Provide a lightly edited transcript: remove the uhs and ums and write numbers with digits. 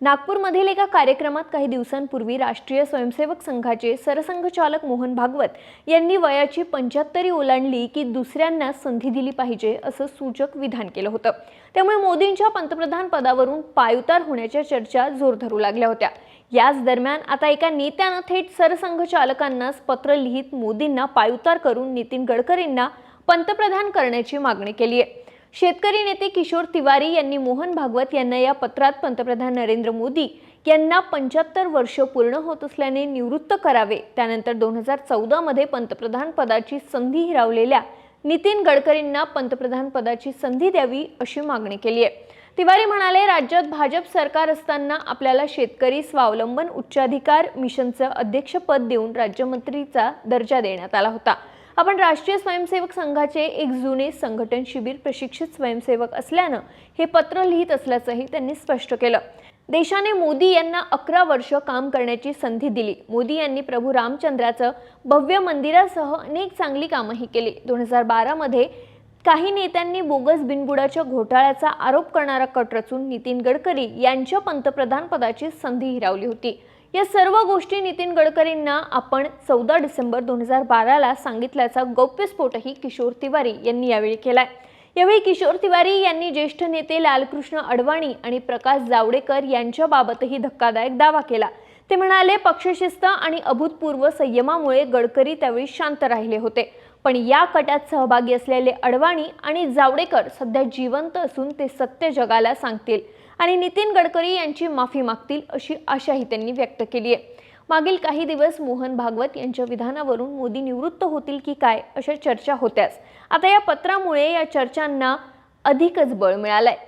नागपूरमधील एका कार्यक्रमात काही दिवसांपूर्वी राष्ट्रीय स्वयंसेवक संघाचे सरसंघचालक मोहन भागवत यांनी वयाची 75 ओलांडली की दुसऱ्यांना संधी दिली पाहिजे असं सूचक विधान केलं होतं। त्यामुळे मोदींच्या पंतप्रधान पदावरून पायउतार होण्याच्या चर्चा जोर धरू लागल्या होत्या। याच दरम्यान आता एका नेत्यानं थेट सरसंघचालकांनाच पत्र लिहित मोदींना पायउतार करून नितीन गडकरींना पंतप्रधान करण्याची मागणी केली आहे। शेतकरी नेते किशोर तिवारी यांनी मोहन भागवत यांना या पत्रात पंतप्रधान नरेंद्र मोदी यांना 75 वर्ष पूर्ण होत असल्याने निवृत्त करावे, त्यानंतर 2014 मध्ये पंतप्रधान पदाची संधी हिरावलेल्या नितीन गडकरींना पंतप्रधान पदाची संधी द्यावी अशी मागणी केली आहे। तिवारी म्हणाले, राज्यात भाजप सरकार असताना आपल्याला शेतकरी स्वावलंबन उच्चाधिकार मिशनचं अध्यक्षपद देऊन राज्यमंत्रीचा दर्जा देण्यात आला होता। आपण राष्ट्रीय स्वयंसेवक संघाचे एक जुने संघटन शिबिर प्रशिक्षित स्वयंसेवक असल्यानं हे पत्र लिहित असल्याचंही त्यांनी स्पष्ट केलं। देशाने मोदी यांना 11 वर्ष काम करण्याची संधी दिली। मोदी यांनी प्रभू रामचंद्राचं भव्य मंदिरासह अनेक चांगली कामंही केली। 2012 मध्ये काही नेत्यांनी बोगस बिनबुडाच्या घोटाळ्याचा आरोप करणारा कट रचून नितीन गडकरी यांच्या पंतप्रधान पदाची संधी हिरावली होती। या सर्व गोष्टी नितीन गडकरींना आपण 14 डिसेंबर 2012 ला सांगितल्याचा गौप्यस्फोटही किशोर तिवारी यांनी यावेळी केलाय। यावेळी किशोर तिवारी यांनी ज्येष्ठ नेते लालकृष्ण अडवाणी आणि प्रकाश जावडेकर यांच्याबाबतही धक्कादायक दावा केला। ते म्हणाले, पक्षशिस्त आणि अभूतपूर्व संयमामुळे गडकरी त्यावेळी शांत राहिले होते, पण या कटात सहभागी असलेले अडवाणी आणि जावडेकर सध्या जिवंत असून ते सत्य जगाला सांगतील आणि नितीन गडकरी यांची माफी मागतील अशी आशाही त्यांनी व्यक्त केली आहे। मागील काही दिवस मोहन भागवत यांच्या विधानावरून मोदी निवृत्त होतील की काय अशा चर्चा होत्याच। आता या पत्रामुळे या चर्चांना अधिकच बळ मिळालंय।